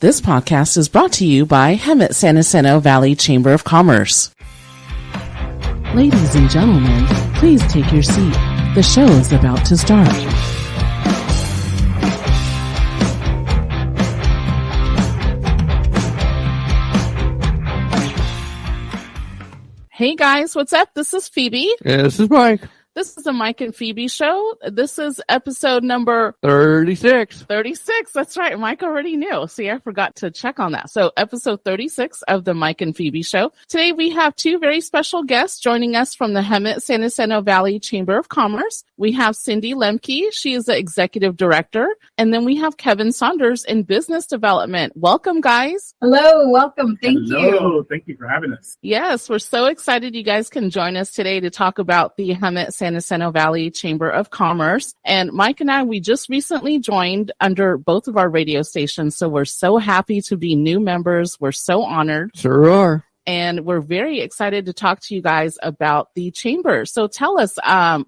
This podcast is brought to you by Hemet San Jacinto Valley Chamber of Commerce. Ladies and gentlemen, please take your seat. The show is about to start. Hey guys, what's up? This is Phoebe. Yeah, this is Mike. This is the Mike and Phebe Show. This is episode number 36. 36. That's right. Mike already knew. See, I forgot to check on that. So episode 36 of the Mike and Phebe Show. Today we have two very special guests joining us from the Hemet San Jacinto Valley Chamber of Commerce. We have Cyndi Lemke. She is the executive director. And then we have Kevin Saunders in business development. Welcome, guys. Hello. Welcome. Thank you. Hello. Thank you for having us. Yes, we're so excited you guys can join us today to talk about the Hemet San Jacinto Valley Chamber of Commerce. And Mike and I, we just recently joined under both of our radio stations. So we're so happy to be new members. We're so honored. Sure are. And we're very excited to talk to you guys about the chamber. So tell us,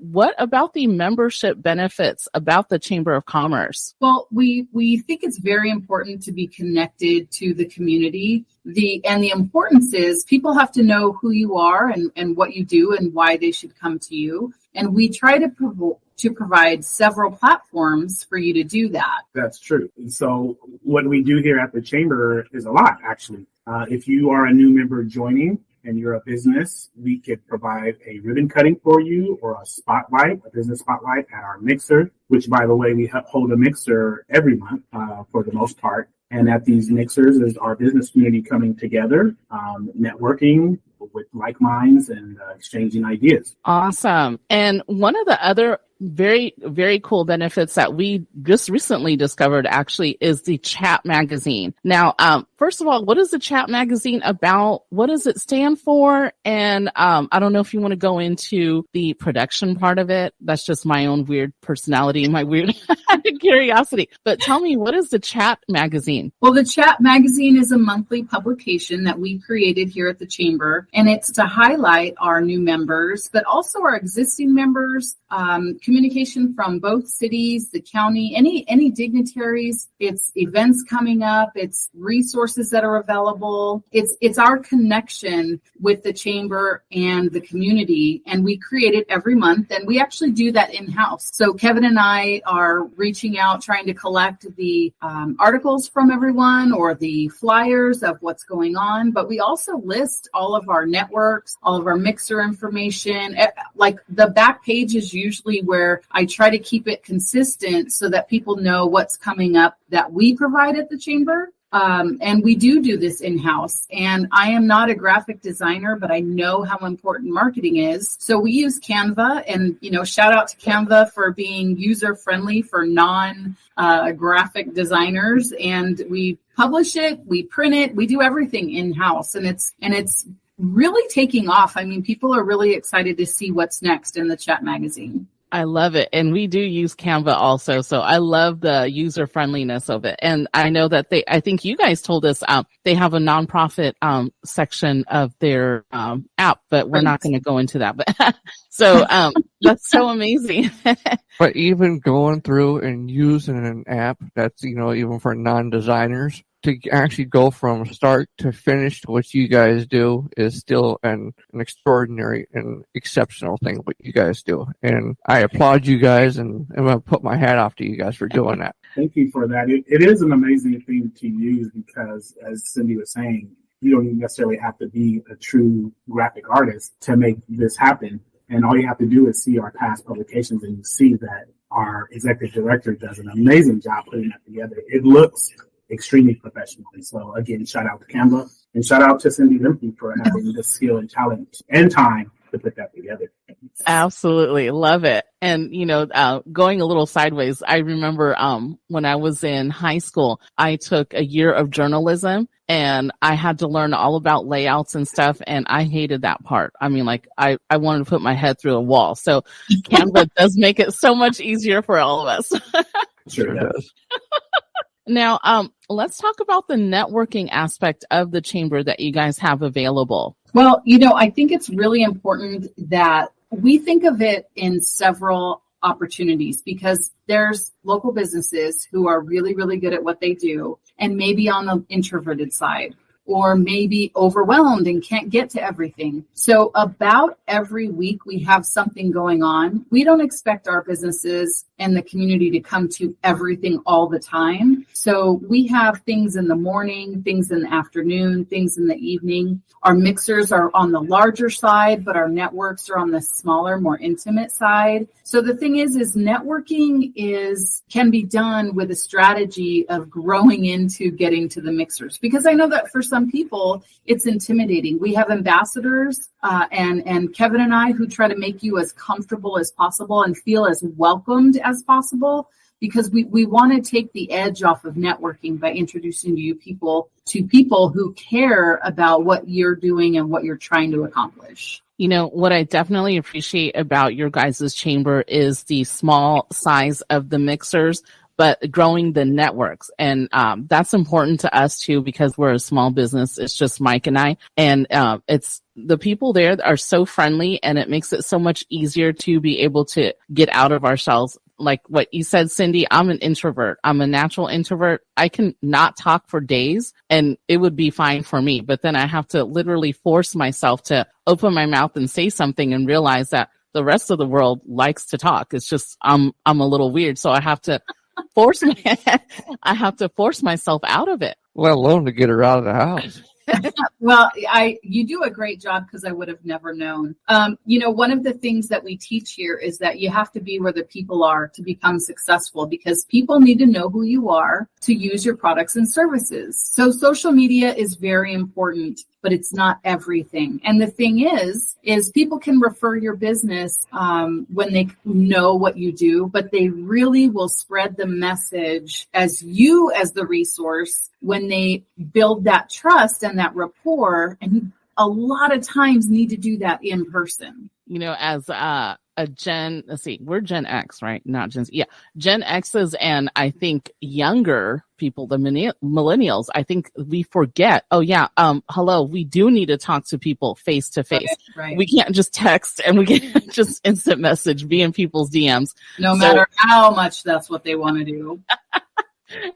what about the membership benefits about the Chamber of Commerce? Well, we think it's very important to be connected to the community. The importance is people have to know who you are and what you do and why they should come to you. And we try to provide several platforms for you to do that. That's true. And so what we do here at the Chamber is a lot, actually. If you are a new member joining and you're a business, we could provide a ribbon cutting for you or a business spotlight at our mixer, which, by the way, we hold a mixer every month for the most part. And at these mixers is our business community coming together, networking with like minds and exchanging ideas. Awesome. And one of the other very, very cool benefits that we just recently discovered actually is the chat magazine. Now, first of all, what is the chat magazine about? What does it stand for? And I don't know if you want to go into the production part of it. That's just my own weird personality and my weird curiosity. But tell me, what is the chat magazine? Well, the chat magazine is a monthly publication that we created here at the Chamber, and it's to highlight our new members, but also our existing members, communication from both cities, the county, any dignitaries. It's events coming up. It's resources that are available. It's our connection with the Chamber and the community, and we create it every month, and we actually do that in-house. So Kevin and I are reaching out, trying to collect the articles from everyone or the flyers of what's going on, but we also list all of our networks, all of our mixer information. Like the back page is usually where I try to keep it consistent so that people know what's coming up that we provide at the Chamber. And we do this in-house. And I am not a graphic designer, but I know how important marketing is. So we use Canva, and, shout out to Canva for being user-friendly for non-graphic designers. And we publish it, we print it, we do everything in-house. And it's really taking off. I mean, people are really excited to see what's next in the chat magazine. I love it. And we do use Canva also. So I love the user friendliness of it. And I know that I think you guys told us they have a nonprofit section of their app, but we're not going to go into that. But so that's so amazing. But even going through and using an app that's, even for non-designers, to actually go from start to finish to what you guys do is still an extraordinary and exceptional thing what you guys do. And I applaud you guys, and I'm going to put my hat off to you guys for doing that. Thank you for that. It is an amazing thing to use because, as Cyndi was saying, you don't even necessarily have to be a true graphic artist to make this happen. And all you have to do is see our past publications, and you see that our executive director does an amazing job putting that together. It looks extremely professionally. So again, shout out to Canva and shout out to Cyndi Lemke for having the skill and talent and time to put that together. Absolutely. Love it. And, going a little sideways, I remember when I was in high school, I took a year of journalism and I had to learn all about layouts and stuff. And I hated that part. I mean, I wanted to put my head through a wall. So Canva does make it so much easier for all of us. Sure does. Now, let's talk about the networking aspect of the Chamber that you guys have available. Well, I think it's really important that we think of it in several opportunities, because there's local businesses who are really, really good at what they do and maybe on the introverted side, or maybe overwhelmed and can't get to everything. So about every week we have something going on. We don't expect our businesses and the community to come to everything all the time. So we have things in the morning, things in the afternoon, things in the evening. Our mixers are on the larger side, but our networks are on the smaller, more intimate side. So the thing is networking can be done with a strategy of growing into getting to the mixers, because I know that for some people it's intimidating. We have ambassadors and Kevin and I who try to make you as comfortable as possible and feel as welcomed as possible, because we want to take the edge off of networking by introducing you to people who care about what you're doing and what you're trying to accomplish. You know, what I definitely appreciate about your guys' chamber is the small size of the mixers, but growing the networks. And that's important to us too, because we're a small business. It's just Mike and I. And it's the people there are so friendly, and it makes it so much easier to be able to get out of ourselves. Like what you said, Cyndi, I'm an introvert. I'm a natural introvert. I can not talk for days and it would be fine for me. But then I have to literally force myself to open my mouth and say something and realize that the rest of the world likes to talk. It's just I'm a little weird. So I have to force myself out of it. Let alone to get her out of the house. Well, you do a great job, because I would have never known. One of the things that we teach here is that you have to be where the people are to become successful, because people need to know who you are to use your products and services. So social media is very important, but it's not everything. And the thing is people can refer your business when they know what you do, but they really will spread the message as the resource when they build that trust and that rapport. And a lot of times need to do that in person. You know, as a Gen, we're Gen X, right? Not Gen Z. Yeah. Gen X's and I think younger people, the millennials, I think we forget, hello, we do need to talk to people face to face. Right. We can't just text and we can't just instant message, be in people's DMs. No matter how much that's what they want to do.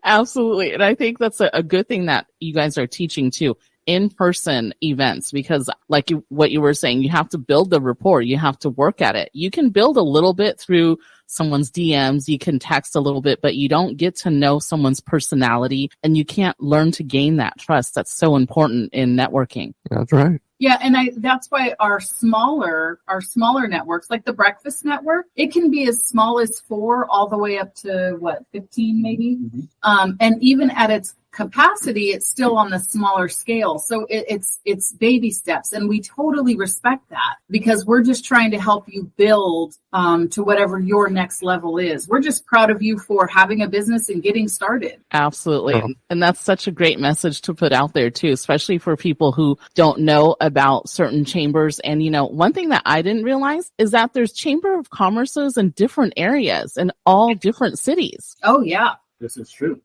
Absolutely. And I think that's a good thing that you guys are teaching too. In-person events, because like what you were saying, you have to build the rapport. You have to work at it. You can build a little bit through someone's DMs. You can text a little bit, but you don't get to know someone's personality, and you can't learn to gain that trust. That's so important in networking. That's right. Yeah, and that's why our smaller networks, like the Breakfast Network, it can be as small as 4 all the way up to 15 maybe. Mm-hmm. And even at its capacity, it's still on the smaller scale. So it's baby steps, and we totally respect that, because we're just trying to help you build to whatever your next level is. We're just proud of you for having a business and getting started. Absolutely. Oh. And that's such a great message to put out there too, especially for people who don't know about certain chambers. And one thing that I didn't realize is that there's Chamber of Commerces in different areas in all different cities. Oh yeah. This is true.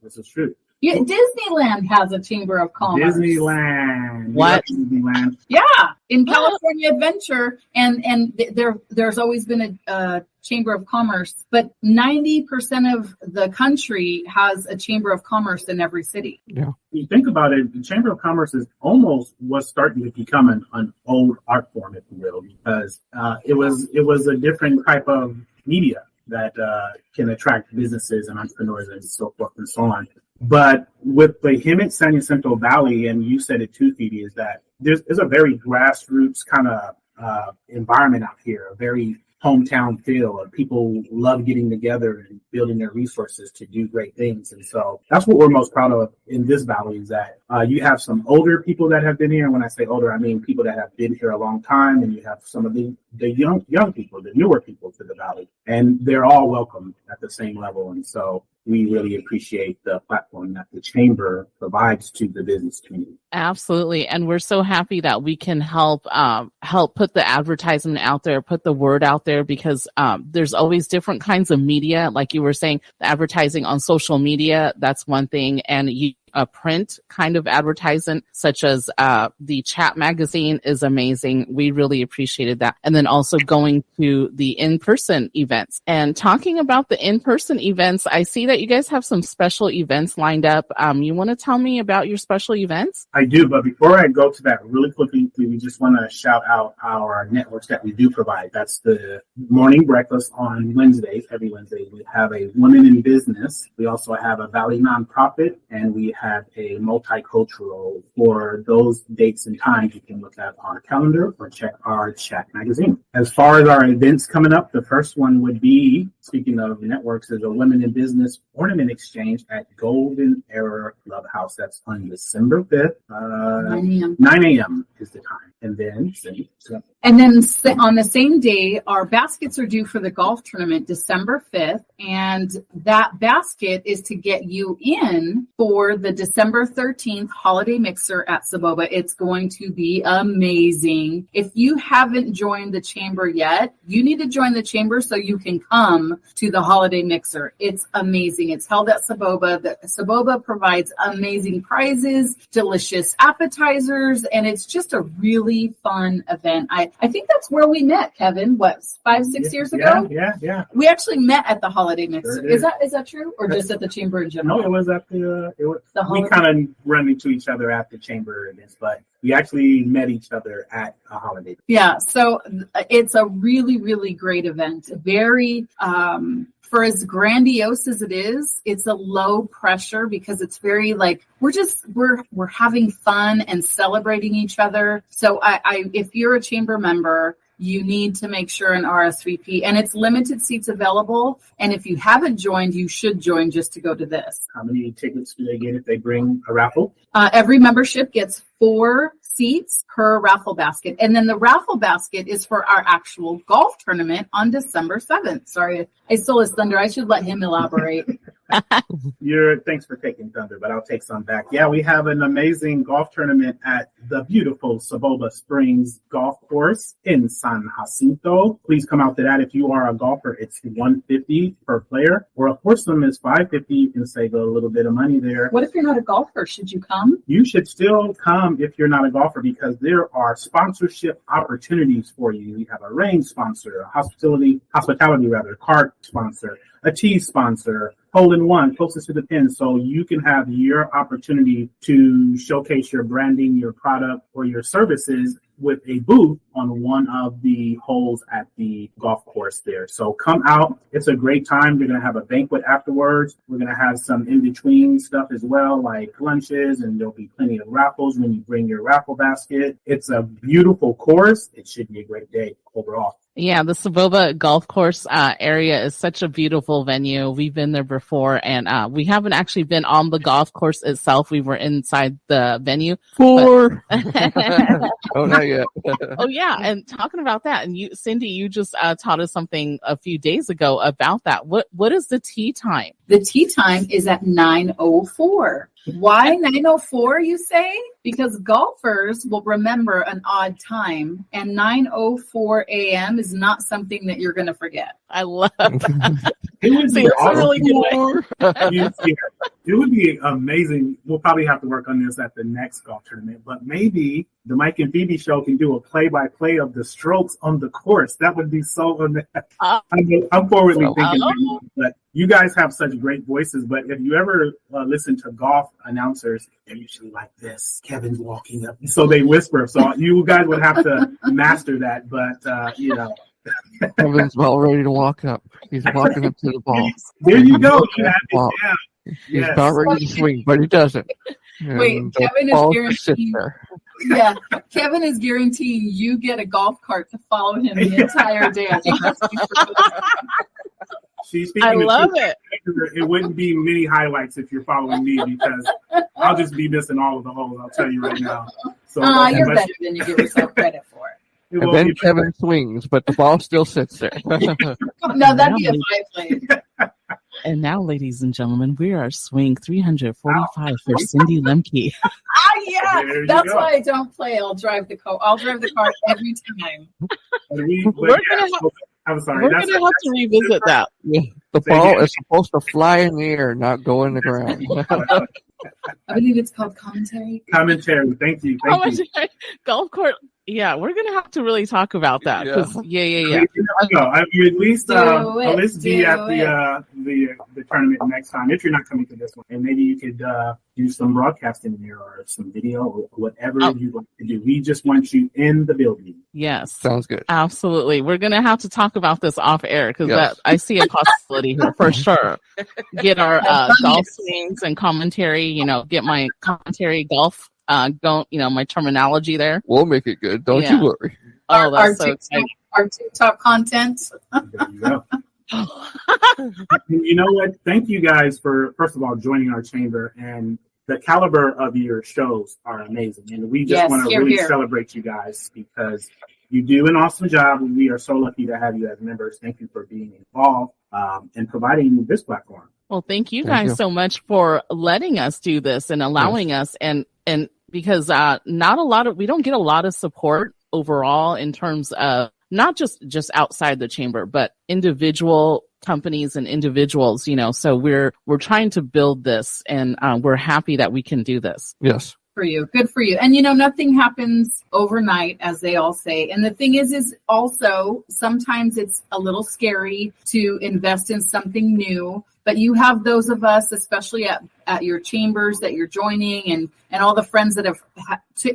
Yeah, Disneyland has a Chamber of Commerce. Disneyland. What? Disneyland. Yeah, in California Adventure, and there's always been a Chamber of Commerce, but 90% of the country has a Chamber of Commerce in every city. Yeah. You think about it, the Chamber of Commerce is almost was starting to become an old art form, if you will, because it was a different type of media that can attract businesses and entrepreneurs and so forth and so on. But with the Hemet San Jacinto Valley, and you said it too, Phoebe, is that there's a very grassroots kind of environment out here, a very hometown feel, of people love getting together and building their resources to do great things. And so that's what we're most proud of in this valley, is that you have some older people that have been here. And when I say older, I mean people that have been here a long time, and you have some of the young people, the newer people to the valley, and they're all welcome at the same level. And so we really appreciate the platform that the Chamber provides to the business community. Absolutely. And we're so happy that we can help put the advertisement out there, put the word out there, because there's always different kinds of media. Like you were saying, the advertising on social media, that's one thing. And you a print kind of advertisement, such as the chat magazine is amazing. We really appreciated that. And then also going to the in-person events. And talking about the in-person events, I see that you guys have some special events lined up. You want to tell me about your special events? I do, but before I go to that, really quickly, we just want to shout out our networks that we do provide. That's the morning breakfast on Wednesdays. Every Wednesday, we have a Women in Business. We also have a Valley Nonprofit, and we have a multicultural. For those dates and times, you can look at our calendar or check our chat magazine. As far as our events coming up, the first one would be, speaking of networks, is a Women in Business Ornament Exchange at Golden Era Clubhouse. That's on December 5th. 9 a.m. is the time. And then, on the same day, our baskets are due for the golf tournament, December 5th. And that basket is to get you in for the December 13th holiday mixer at Saboba. It's going to be amazing. If you haven't joined the chamber yet, you need to join the chamber so you can come to the holiday mixer. It's amazing. It's held at Saboba. Saboba provides amazing prizes, delicious appetizers, and it's just a really fun event. I think that's where we met, Kevin, 5-6 years ago? Yeah. We actually met at the holiday mixer. Is that true? Or just at the chamber in general? No, it was at we kind of run into each other at the chamber events, but we actually met each other at a holiday. Yeah, so it's a really, really great event. Very, for as grandiose as it is, it's a low pressure because it's very like, we're having fun and celebrating each other. So if you're a chamber member, you need to make sure an RSVP, and it's limited seats available. And if you haven't joined, you should join just to go to this. How many tickets do they get if they bring a raffle? Every membership gets 4 seats per raffle basket. And then the raffle basket is for our actual golf tournament on December 7th. Sorry, I stole his thunder. I should let him elaborate. Thanks for taking thunder, but I'll take some back. Yeah, we have an amazing golf tournament at the beautiful Saboba Springs Golf Course in San Jacinto. Please come out to that. If you are a golfer, it's $150 per player, or a foursome is $550. You can save a little bit of money there. What if you're not a golfer? Should you come? You should still come if you're not a golfer, because there are sponsorship opportunities for you. We have a range sponsor, a hospitality cart sponsor, a tee sponsor, hole-in-one, closest to the pin. So you can have your opportunity to showcase your branding, your product, or your services with a booth on one of the holes at the golf course there. So come out. It's a great time. We're going to have a banquet afterwards. We're going to have some in-between stuff as well, like lunches, and there'll be plenty of raffles when you bring your raffle basket. It's a beautiful course. It should be a great day overall. Yeah, the Saboba Golf Course area is such a beautiful venue. We've been there before, and we haven't actually been on the golf course itself. We were inside the venue. Oh, not yet. Oh, yeah, and talking about that, and Cyndi, you just taught us something a few days ago about that. What is the tee time? The tee time is at 9:04. Why 9:04, you say? Because golfers will remember an odd time, and 9:04 a.m. is not something that you're going to forget. I love that. It would See, be that's a really good way. It would be amazing. We'll probably have to work on this at the next golf tournament, but maybe the Mike and Phebe Show can do a play-by-play of the strokes on the course. That would be so amazing. I'm forwardly thinking, but you guys have such great voices. But if you ever listen to golf announcers, they're usually like this. Kevin's walking up. So they whisper. So you guys would have to master that. But, Kevin's about ready to walk up. He's walking up to the ball. There you go. He's about ready to swing, but he doesn't. Wait, Kevin is guaranteeing. Yeah, Kevin is guaranteeing you get a golf cart to follow him the entire day. I love it. It wouldn't be many highlights if you're following me, because I'll just be missing all of the holes. I'll tell you right now. So you're better than you give yourself credit for it. And then Kevin swings, but the ball still sits there. No, that'd be a 5-play. And now, ladies and gentlemen, we are swing 345 for Cyndi Lemke. Yeah, that's why I don't play. I'll drive the car every time. We're gonna have to revisit that. Yeah. The ball is supposed to fly in the air, not go in the ground. I believe it's called commentary. Commentary. Thank you. Thank you. Golf court. Yeah, we're gonna have to really talk about that. Yeah. You never know. I mean, at least be at the tournament next time if you're not coming to this one, and maybe you could do some broadcasting there or some video or whatever you'd like to do. We just want you in the building. Yes, sounds good. Absolutely. We're gonna have to talk about this off air because I see a possibility here for sure. Get our golf swings and commentary. Get my commentary golf. My terminology there. We'll make it good. Don't you worry. Oh, that's so exciting. Our TikTok content. There you go. You know what? Thank you guys for, first of all, joining our chamber. And the caliber of your shows are amazing. And we just want to really celebrate you guys because you do an awesome job. And we are so lucky to have you as members. Thank you for being involved and providing this platform. Well, thank you guys so much for letting us do this and allowing us and because we don't get a lot of support overall in terms of not just outside the chamber, but individual companies and individuals, so we're trying to build this and we're happy that we can do this. Yes. For you. Good for you. And nothing happens overnight, as they all say. And the thing is also sometimes it's a little scary to invest in something new, but you have those of us, especially at your chambers that you're joining and all the friends that have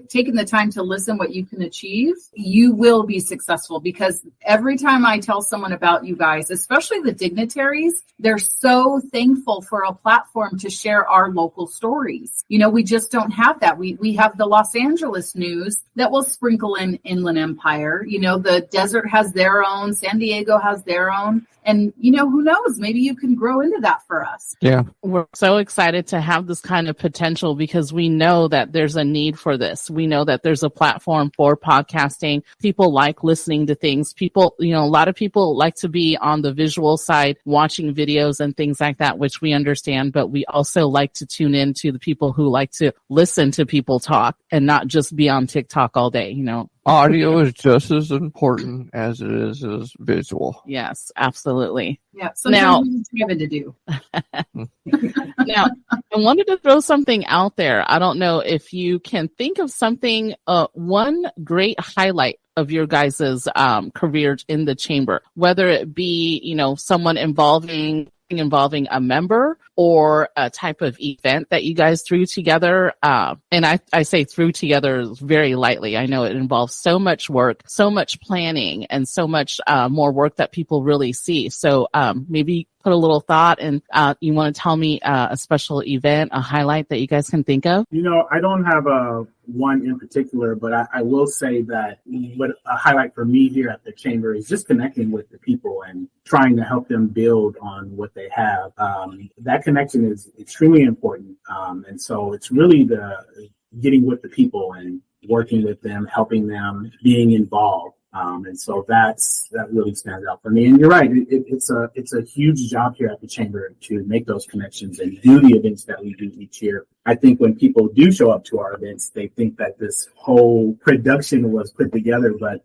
taken the time to listen what you can achieve, you will be successful because every time I tell someone about you guys, especially the dignitaries, they're so thankful for a platform to share our local stories. We just don't have that. We have the Los Angeles news that will sprinkle in Inland Empire. The desert has their own, San Diego has their own. And, who knows, maybe you can grow into that for us. Yeah. We're so excited to have this kind of potential because we know that there's a need for this. We know that there's a platform for podcasting. People like listening to things. People, a lot of people like to be on the visual side, watching videos and things like that, which we understand. But we also like to tune in to the people who like to listen to people talk and not just be on TikTok all day, Audio is just as important as it is visual. Yes, absolutely. Yeah. So now we need Kevin to do. Now, I wanted to throw something out there. I don't know if you can think of something, one great highlight of your guys' careers in the chamber, whether it be, someone involving a member or a type of event that you guys threw together. And I say threw together very lightly. I know it involves so much work, so much planning, and so much more work that people really see. So maybe put a little thought and you want to tell me a special event, a highlight that you guys can think of? I don't have one in particular, but I will say that what a highlight for me here at the chamber is just connecting with the people and trying to help them build on what they have. That connection is extremely important. And so it's really the getting with the people and working with them, helping them, being involved. And so that really stands out for me. And you're right, it's a huge job here at the chamber to make those connections and do the events that we do each year. I think when people do show up to our events, they think that this whole production was put together. But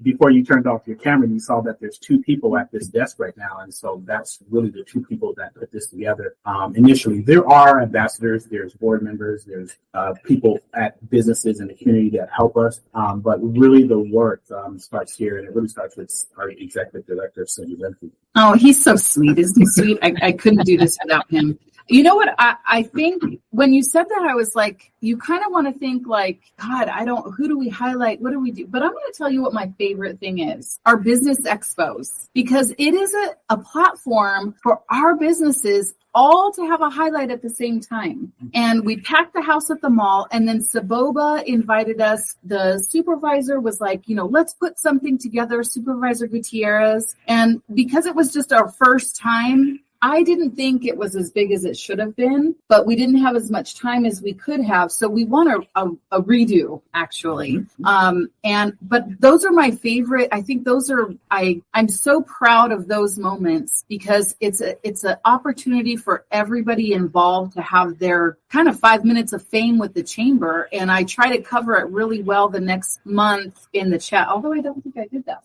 before you turned off your camera, you saw that there's two people at this desk right now. And so that's really the two people that put this together. Initially, there are ambassadors, there's board members, there's people at businesses in the community that help us. But really the work starts here, and it really starts with our executive director, Cyndi Lemke. Oh, he's so sweet. Isn't he sweet? I couldn't do this without him. You know what? I think when you said that, I was like, you kind of want to think like, God, who do we highlight? What do we do? But I'm going to tell you what my favorite thing is, our business expos, because it is a platform for our businesses all to have a highlight at the same time. And we packed the house at the mall, and then Saboba invited us. The supervisor was like, let's put something together, Supervisor Gutierrez. And because it was just our first time, I didn't think it was as big as it should have been, but we didn't have as much time as we could have. So we want a redo, actually. But those are my favorite. I think those are, I'm so proud of those moments because it's an opportunity for everybody involved to have their kind of 5 minutes of fame with the chamber. And I try to cover it really well the next month in the chat, although I don't think I did that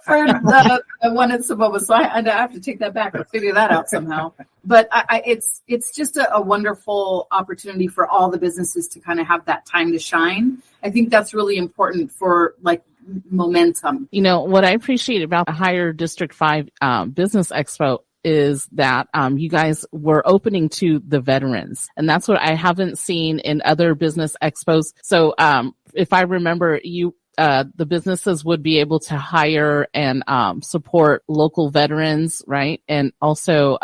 for the one at Saboba. So I have to take that back. back and figure that out somehow. But it's just a wonderful opportunity for all the businesses to kind of have that time to shine. I think that's really important for like momentum. You know, what I appreciate about the Higher District 5 Business Expo is that you guys were opening to the veterans. And that's what I haven't seen in other business expos. So if I remember, the businesses would be able to hire and support local veterans, right? And also,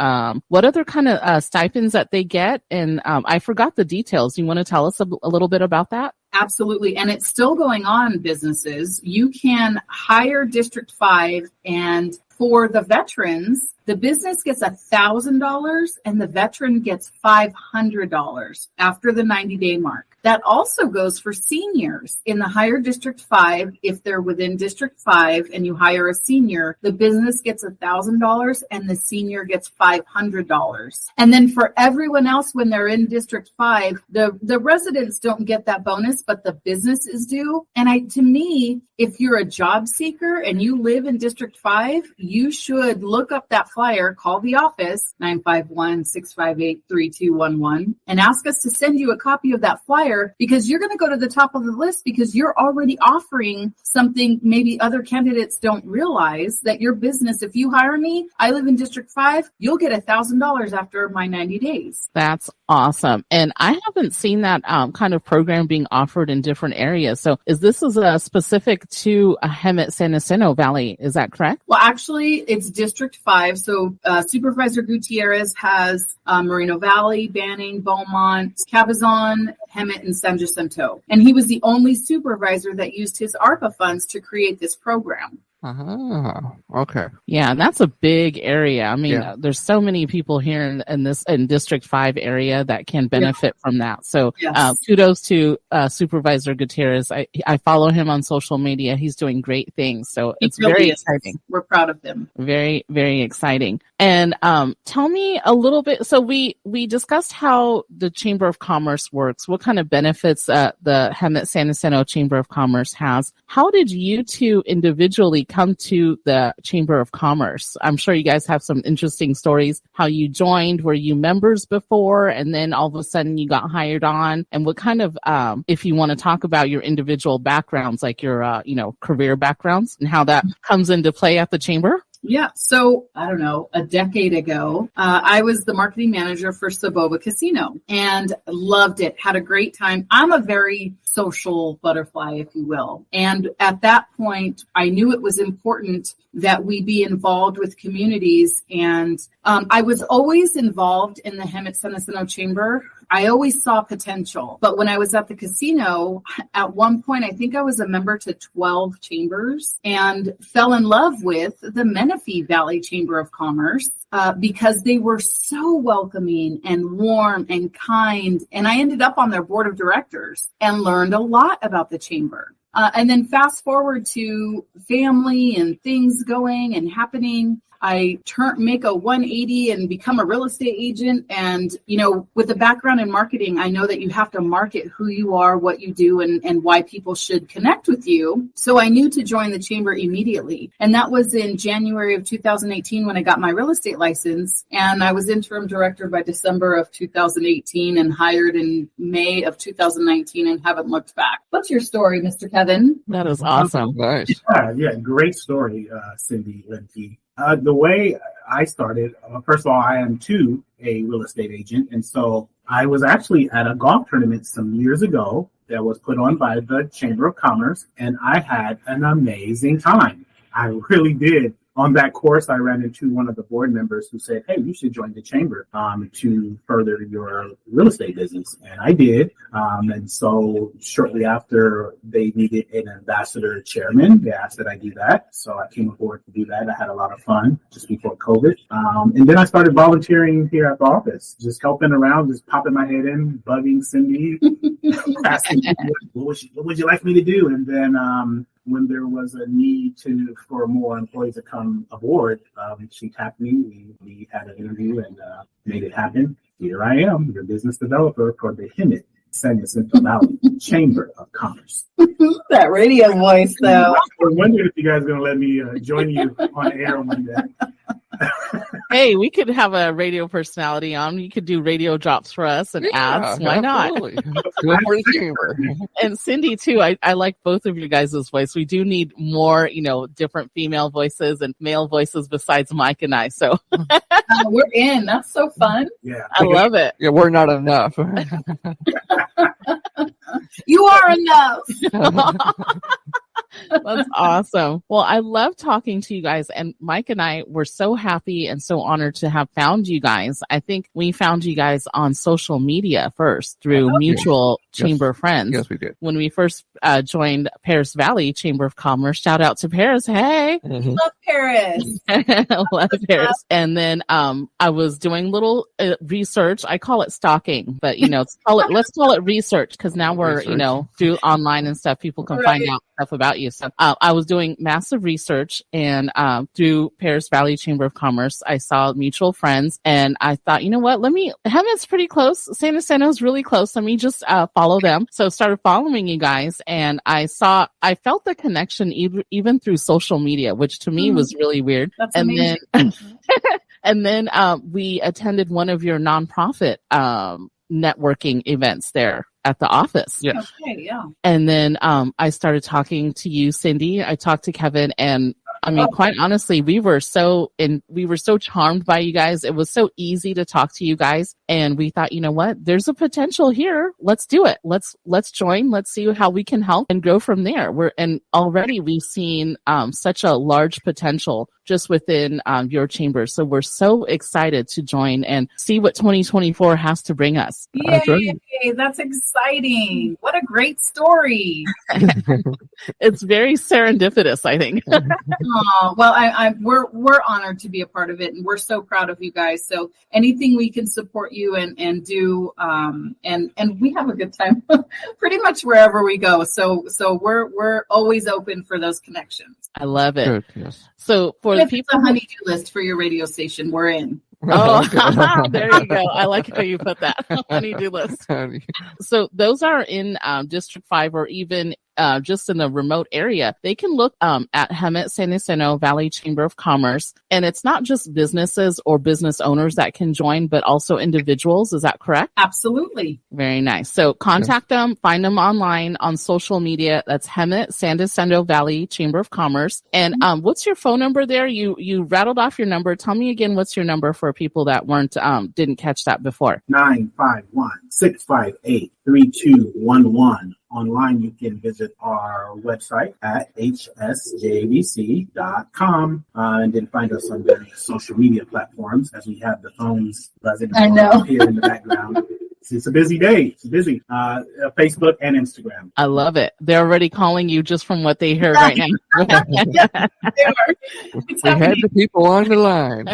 what other kind of stipends that they get? And I forgot the details. You want to tell us a little bit about that? Absolutely. And it's still going on, businesses. You can hire District 5, and for the veterans, the business gets $1,000 and the veteran gets $500 after the 90-day mark. That also goes for seniors in the Higher District 5. If they're within District 5 and you hire a senior, the business gets $1,000 and the senior gets $500. And then for everyone else, when they're in District 5, the residents don't get that bonus, but the businesses do. And to me, if you're a job seeker and you live in District 5, you should look up that flyer, call the office, 951-658-3211, and ask us to send you a copy of that flyer, because you're going to go to the top of the list because you're already offering something maybe other candidates don't realize, that your business, if you hire me, I live in District 5, you'll get $1,000 after my 90 days. That's awesome. And I haven't seen that kind of program being offered in different areas. So this is specific to Hemet San Jacinto Valley. Is that correct? Well, actually, it's District 5. So Supervisor Gutierrez has Moreno Valley, Banning, Beaumont, Cabazon, Hemet, and San Jacinto. And he was the only supervisor that used his ARPA funds to create this program. Okay. Yeah, that's a big area. I mean, there's so many people here in District 5 area that can benefit from that. So kudos to Supervisor Gutierrez. I follow him on social media. He's doing great things. So it's very exciting. We're proud of him. Very, very exciting. And tell me a little bit. So we discussed how the Chamber of Commerce works, what kind of benefits the Hemet San Jacinto Chamber of Commerce has. How did you two individually come to the Chamber of Commerce? I'm sure you guys have some interesting stories, how you joined. Were you members before and then all of a sudden you got hired on? And what kind of, if you want to talk about your individual backgrounds, like your, career backgrounds and how that comes into play at the Chamber? Yeah. So I don't know, a decade ago, I was the marketing manager for Saboba Casino and loved it. Had a great time. I'm a very social butterfly, if you will. And at that point, I knew it was important that we be involved with communities. And I was always involved in the Hemet San Jacinto Chamber. I always saw potential. But when I was at the casino, at one point, I think I was a member to 12 chambers and fell in love with the Menifee Valley Chamber of Commerce because they were so welcoming and warm and kind. And I ended up on their board of directors and learned a lot about the chamber. And then fast forward to family and things going and happening. I make a 180 and become a real estate agent. And, with a background in marketing, I know that you have to market who you are, what you do, and why people should connect with you. So I knew to join the chamber immediately. And that was in January of 2018 when I got my real estate license. And I was interim director by December of 2018 and hired in May of 2019 and haven't looked back. What's your story, Mr. Kevin? That is awesome. Nice. Yeah, great story, Cyndi Lemke. The way I started, first of all, I am too a real estate agent. And so I was actually at a golf tournament some years ago that was put on by the Chamber of Commerce. And I had an amazing time. I really did. On that course, I ran into one of the board members who said, hey, you should join the chamber to further your real estate business. And I did. And so shortly after, they needed an ambassador chairman. They asked that I do that. So I came aboard to do that. I had a lot of fun just before COVID. And then I started volunteering here at the office, just helping around, just popping my head in, bugging Cyndi, asking what would you like me to do? And then when there was a need for more employees to come aboard, she tapped me. We had an interview and made it happen. Here I am, your business developer for the Hemet San Jacinto Valley Chamber of Commerce. That radio voice, though. I was wondering if you guys are going to let me join you on air one day. Hey, we could have a radio personality on. You could do radio drops for us and ads. Why absolutely. not? Go for the chamber. And Cyndi, too, I like both of you guys' voice. We do need more, different female voices and male voices besides Mike and I. So We're in. That's so fun. Yeah. I love it. Yeah, we're not enough. You are enough. That's awesome. Well, I love talking to you guys, and Mike and I were so happy and so honored to have found you guys. I think we found you guys on social media first through mutual chamber friends. Yes, we did. When we first joined Paris Valley Chamber of Commerce, shout out to Paris. Hey, Mhm. Love Paris. love Paris. And then I was doing little research. I call it stalking, but let's call it research, because now we're Research. through online and stuff, people can find out stuff about you. So I was doing massive research, and through Paris Valley Chamber of Commerce, I saw mutual friends, and I thought, you know what? Hemet's pretty close. San Jacinto's really close. Let me just follow them. So started following you guys, and I felt the connection even through social media, which to me was really weird. That's and amazing. then and then we attended one of your nonprofit networking events there at the office. Yes. Okay, yeah. And then I started talking to you, Cyndi. I talked to Kevin, and I mean, quite honestly, we were so charmed by you guys. It was so easy to talk to you guys, and we thought, you know what? There's a potential here. Let's do it. Let's join. Let's see how we can help and go from there. And already we've seen such a large potential just within your chamber. So we're so excited to join and see what 2024 has to bring us. Yay, that's exciting. What a great story. It's very serendipitous, I think. Oh, well, we're honored to be a part of it, and we're so proud of you guys. So anything we can support you and do, and we have a good time pretty much wherever we go. So we're always open for those connections. I love it. Good, yes. So for If the it's people, a honey-do list for your radio station, we're in. oh, there you go. I like how you put that honey-do list. So those are in District 5 or even just in the remote area. They can look at Hemet San Jacinto Valley Chamber of Commerce. And it's not just businesses or business owners that can join, but also individuals. Is that correct? Absolutely. Very nice. So contact them, find them online on social media. That's Hemet San Jacinto Valley Chamber of Commerce. And what's your phone number there? You rattled off your number. Tell me again, what's your number for people that didn't catch that before? 951-658-3211. Online, you can visit our website at hsjvc.com and then find us on various social media platforms as we have the phones buzzing here in the background. It's a busy day. It's busy. Facebook and Instagram. I love it. They're already calling you just from what they heard right now. We had the people on the line.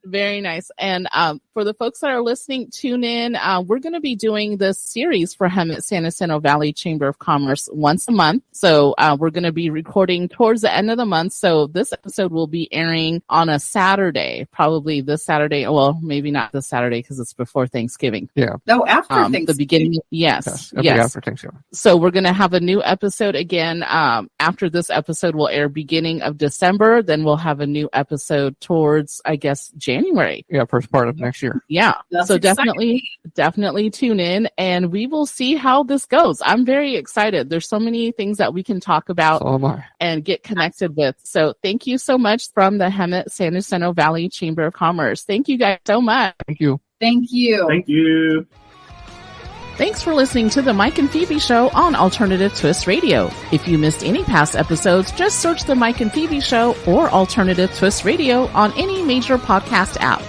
Very nice. And for the folks that are listening, tune in. We're going to be doing this series for Hemet San Jacinto Valley Chamber of Commerce once a month. So we're going to be recording towards the end of the month. So this episode will be airing on a Saturday, probably this Saturday. Well, maybe not this Saturday because it's before Thanksgiving. Yeah. No, after Thanksgiving. The beginning. Yes. After Thanksgiving. So we're going to have a new episode again. After this episode will air beginning of December. Then we'll have a new episode towards, I guess, January. Yeah, first part of next year. Yeah. That's so exciting. definitely tune in and we will see how this goes. I'm very excited. There's so many things that we can talk about So am I. and get connected with. So thank you so much from the Hemet San Jacinto Valley Chamber of Commerce. Thank you guys so much. Thank you. Thank you. Thank you. Thanks for listening to the Mike and Phebe Show on Alternative Twist Radio. If you missed any past episodes, just search the Mike and Phebe Show or Alternative Twist Radio on any major podcast app.